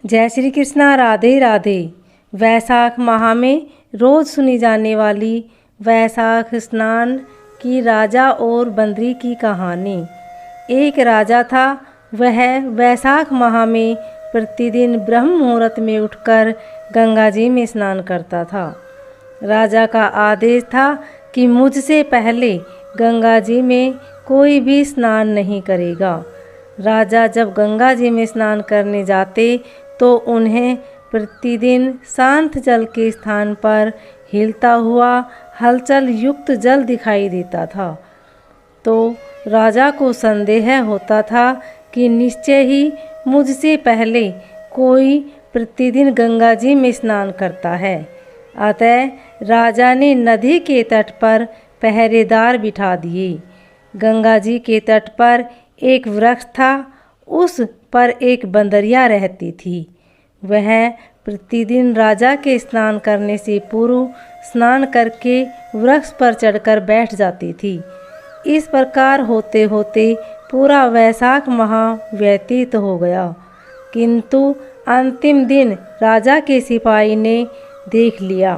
जय श्री कृष्णा। राधे राधे। वैशाख माह में रोज़ सुनी जाने वाली वैशाख स्नान की राजा और बंदरी की कहानी। एक राजा था, वह वैशाख माह में प्रतिदिन ब्रह्म मुहूर्त में उठकर गंगा जी में स्नान करता था। राजा का आदेश था कि मुझसे पहले गंगा जी में कोई भी स्नान नहीं करेगा। राजा जब गंगा जी में स्नान करने जाते तो उन्हें प्रतिदिन शांत जल के स्थान पर हिलता हुआ हलचल युक्त जल दिखाई देता था। तो राजा को संदेह होता था कि निश्चय ही मुझसे पहले कोई प्रतिदिन गंगा जी में स्नान करता है। अतः राजा ने नदी के तट पर पहरेदार बिठा दिए। गंगा जी के तट पर एक वृक्ष था, उस पर एक बंदरिया रहती थी। वह प्रतिदिन राजा के स्नान करने से पूर्व स्नान करके वृक्ष पर चढ़कर बैठ जाती थी। इस प्रकार होते होते पूरा वैशाख माह व्यतीत हो गया, किंतु अंतिम दिन राजा के सिपाही ने देख लिया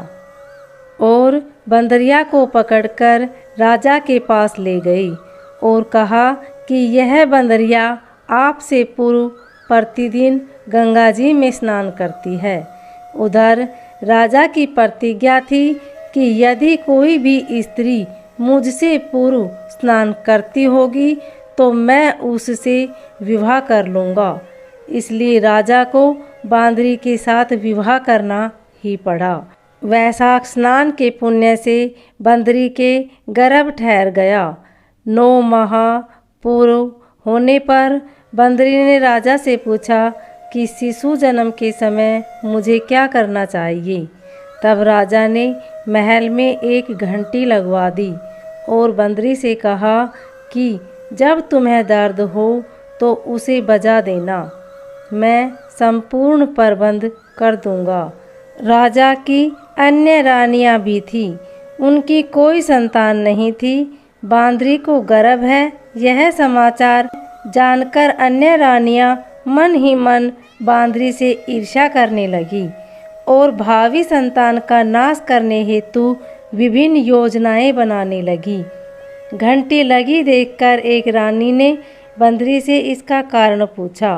और बंदरिया को पकड़कर राजा के पास ले गई और कहा कि यह बंदरिया आपसे पूर्व प्रतिदिन गंगा जी में स्नान करती है। उधर राजा की प्रतिज्ञा थी कि यदि कोई भी स्त्री मुझसे पूर्व स्नान करती होगी तो मैं उससे विवाह कर लूँगा। इसलिए राजा को बांदरी के साथ विवाह करना ही पड़ा। वैशाख स्नान के पुण्य से बंदरी के गर्भ ठहर गया। 9 माह पूर्व होने पर बंदरी ने राजा से पूछा कि शिशु जन्म के समय मुझे क्या करना चाहिए। तब राजा ने महल में एक घंटी लगवा दी और बंदरी से कहा कि जब तुम्हें दर्द हो तो उसे बजा देना, मैं संपूर्ण प्रबंध कर दूंगा। राजा की अन्य रानियां भी थीं, उनकी कोई संतान नहीं थी। बांदरी को गर्भ है, यह समाचार जानकर अन्य रानियां मन ही मन बांदरी से ईर्ष्या करने लगी और भावी संतान का नाश करने हेतु विभिन्न योजनाएं बनाने लगी। घंटी लगी देखकर एक रानी ने बंदरी से इसका कारण पूछा।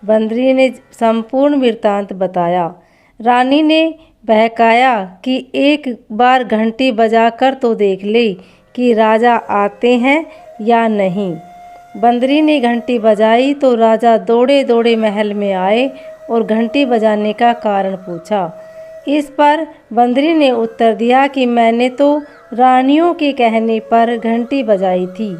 बंदरी ने संपूर्ण वृत्तांत बताया। रानी ने बहकाया कि एक बार घंटी बजाकर तो देख ले कि राजा आते हैं या नहीं। बंदरी ने घंटी बजाई तो राजा दौड़े दौड़े महल में आए और घंटी बजाने का कारण पूछा। इस पर बंदरी ने उत्तर दिया कि मैंने तो रानियों के कहने पर घंटी बजाई थी।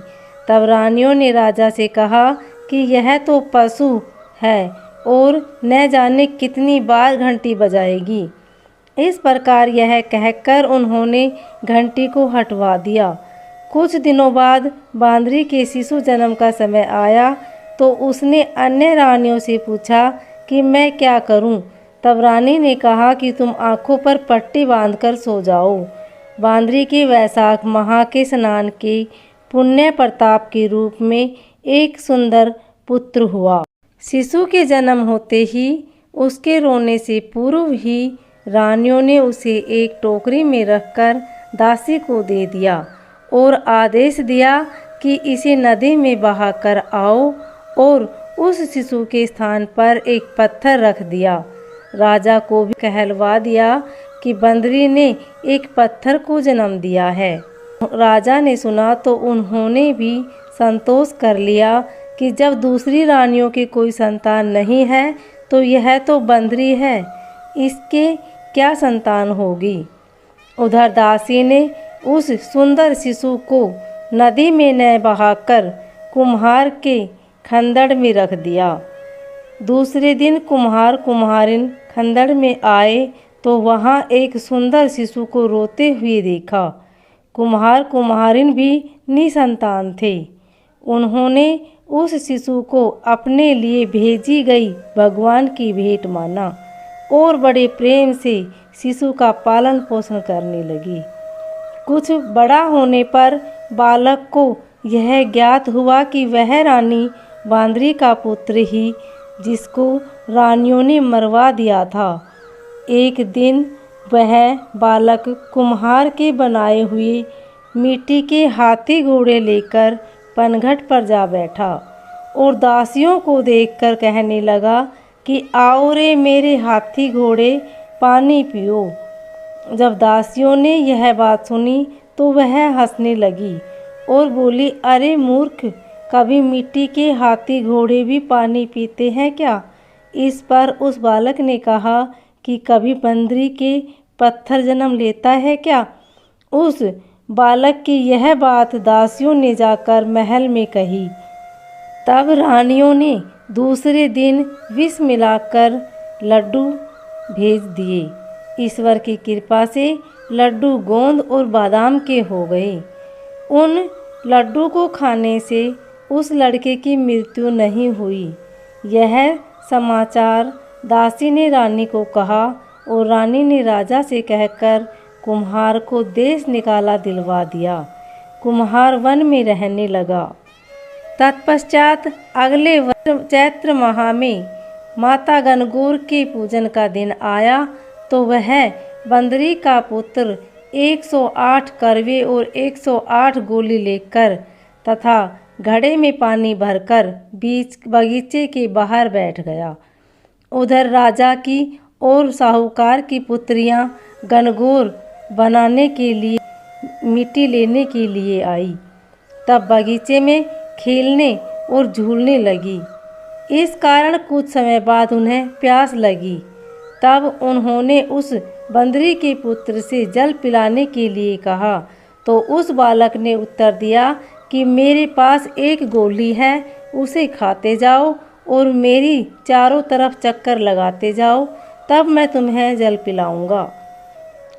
तब रानियों ने राजा से कहा कि यह तो पशु है और न जाने कितनी बार घंटी बजाएगी। इस प्रकार यह कहकर उन्होंने घंटी को हटवा दिया। कुछ दिनों बाद बांदरी के शिशु जन्म का समय आया तो उसने अन्य रानियों से पूछा कि मैं क्या करूं। तब रानी ने कहा कि तुम आंखों पर पट्टी बांधकर सो जाओ। बांदरी के वैशाख माह के स्नान के पुण्य प्रताप के रूप में एक सुंदर पुत्र हुआ। शिशु के जन्म होते ही उसके रोने से पूर्व ही रानियों ने उसे एक टोकरी में रखकर दासी को दे दिया और आदेश दिया कि इसे नदी में बहाकर आओ और उस शिशु के स्थान पर एक पत्थर रख दिया। राजा को भी कहलवा दिया कि बंदरी ने एक पत्थर को जन्म दिया है। राजा ने सुना तो उन्होंने भी संतोष कर लिया कि जब दूसरी रानियों की कोई संतान नहीं है तो यह तो बंदरी है, इसके क्या संतान होगी। उधर दासी ने उस सुंदर शिशु को नदी में न बहाकर कुम्हार के खंदड़ में रख दिया। दूसरे दिन कुम्हार कुम्हारिन खंदड़ में आए तो वहाँ एक सुंदर शिशु को रोते हुए देखा। कुम्हार कुम्हारिन भी निसंतान थे। उन्होंने उस शिशु को अपने लिए भेजी गई भगवान की भेंट माना और बड़े प्रेम से शिशु का पालन पोषण करने लगी। कुछ बड़ा होने पर बालक को यह ज्ञात हुआ कि वह रानी बांदरी का पुत्र ही जिसको रानियों ने मरवा दिया था। एक दिन वह बालक कुम्हार के बनाए हुए मिट्टी के हाथी घोड़े लेकर पनघट पर जा बैठा और दासियों को देखकर कहने लगा कि आओ रे मेरे हाथी घोड़े, पानी पियो। जब दासियों ने यह बात सुनी तो वह हंसने लगी और बोली, अरे मूर्ख, कभी मिट्टी के हाथी घोड़े भी पानी पीते हैं क्या? इस पर उस बालक ने कहा कि कभी बंदरी के पत्थर जन्म लेता है क्या? उस बालक की यह बात दासियों ने जाकर महल में कही। तब रानियों ने दूसरे दिन विष मिलाकर लड्डू भेज दिए। ईश्वर की कृपा से लड्डू गोंद और बादाम के हो गए। उन लड्डू को खाने से उस लड़के की मृत्यु नहीं हुई। यह समाचार दासी ने रानी को कहा और रानी ने राजा से कहकर कुम्हार को देश निकाला दिलवा दिया। कुम्हार वन में रहने लगा। तत्पश्चात अगले वर्ष चैत्र माह में माता गणगौर के पूजन का दिन आया तो वह बंदरी का पुत्र 108 करवे और 108 गोली लेकर तथा घड़े में पानी भरकर बीच बगीचे के बाहर बैठ गया। उधर राजा की और साहूकार की पुत्रियां गणगौर बनाने के लिए मिट्टी लेने के लिए आई। तब बगीचे में खेलने और झूलने लगी। इस कारण कुछ समय बाद उन्हें प्यास लगी। तब उन्होंने उस बंदरी के पुत्र से जल पिलाने के लिए कहा तो उस बालक ने उत्तर दिया कि मेरे पास एक गोली है, उसे खाते जाओ और मेरी चारों तरफ चक्कर लगाते जाओ, तब मैं तुम्हें जल पिलाऊंगा।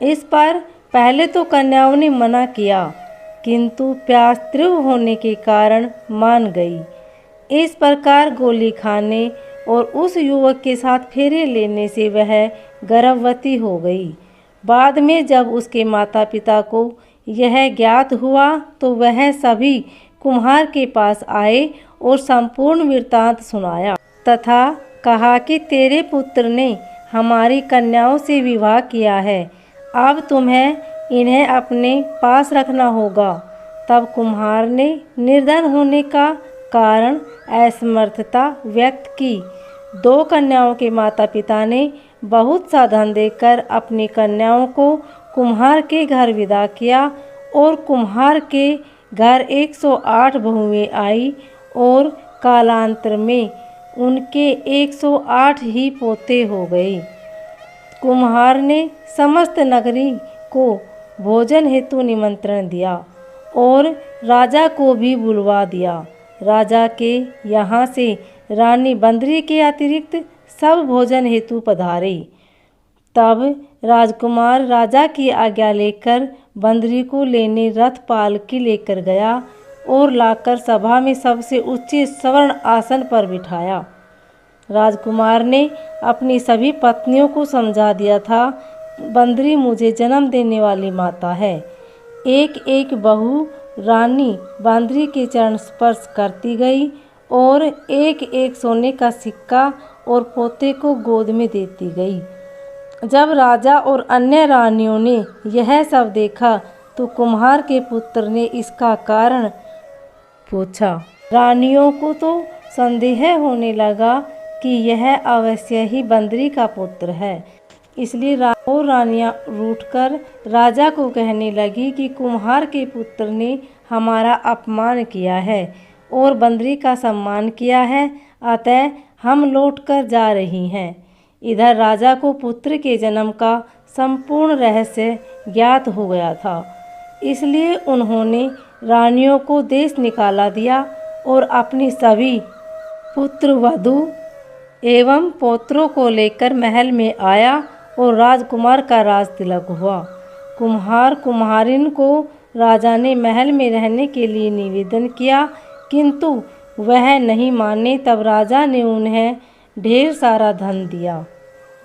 इस पर पहले तो कन्याओं ने मना किया, किंतु प्यास तीव्र होने के कारण मान गई। इस प्रकार गोली खाने और उस युवक के साथ फेरे लेने से वह गर्भवती हो गई। बाद में जब उसके माता पिता को यह ज्ञात हुआ तो वह सभी कुम्हार के पास आए और संपूर्ण वृत्तांत सुनाया तथा कहा कि तेरे पुत्र ने हमारी कन्याओं से विवाह किया है, अब तुम्हें इन्हें अपने पास रखना होगा। तब कुम्हार ने निर्धन होने का कारण असमर्थता व्यक्त की। 2 कन्याओं के माता पिता ने बहुत सा धन देकर अपनी कन्याओं को कुम्हार के घर विदा किया और कुम्हार के घर 108 बहुएं आई और कालांतर में उनके 108 ही पोते हो गए। कुम्हार ने समस्त नगरी को भोजन हेतु निमंत्रण दिया और राजा को भी बुलवा दिया। राजा के यहाँ से रानी बंदरी के अतिरिक्त सब भोजन हेतु पधारे। तब राजकुमार राजा की आज्ञा लेकर बंदरी को लेने रथ पालकी लेकर गया और लाकर सभा में सबसे ऊंचे स्वर्ण आसन पर बिठाया। राजकुमार ने अपनी सभी पत्नियों को समझा दिया था, बंदरी मुझे जन्म देने वाली माता है। एक एक बहू रानी बंदरी के चरण स्पर्श करती गई और एक एक सोने का सिक्का और पोते को गोद में देती गई। जब राजा और अन्य रानियों ने यह सब देखा तो कुम्हार के पुत्र ने इसका कारण पूछा। रानियों को तो संदेह होने लगा कि यह अवश्य ही बंदरी का पुत्र है, इसलिए और रानियां रूठकर राजा को कहने लगी कि कुम्हार के पुत्र ने हमारा अपमान किया है और बंदरी का सम्मान किया है, अतः हम लौटकर जा रही हैं। इधर राजा को पुत्र के जन्म का संपूर्ण रहस्य ज्ञात हो गया था, इसलिए उन्होंने रानियों को देश निकाला दिया और अपनी सभी पुत्र वधू एवं पौत्रों को लेकर महल में आया और राजकुमार का राज तिलक हुआ। कुम्हार कुम्हारिन को राजा ने महल में रहने के लिए निवेदन किया, किंतु वह नहीं माने। तब राजा ने उन्हें ढेर सारा धन दिया।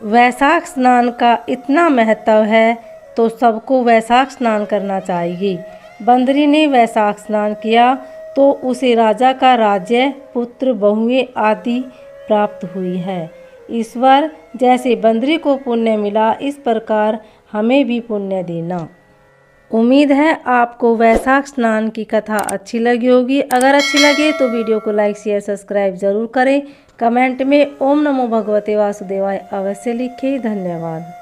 वैशाख स्नान का इतना महत्व है तो सबको वैशाख स्नान करना चाहिए। बंदरी ने वैशाख स्नान किया तो उसे राजा का राज्य, पुत्र, बहुएं आदि प्राप्त हुई है। ईश्वर जैसे बंदरी को पुण्य मिला, इस प्रकार हमें भी पुण्य देना। उम्मीद है आपको वैशाख स्नान की कथा अच्छी लगी होगी। अगर अच्छी लगे तो वीडियो को लाइक शेयर सब्सक्राइब जरूर करें। कमेंट में ओम नमो भगवते वासुदेवाय अवश्य लिखें। धन्यवाद।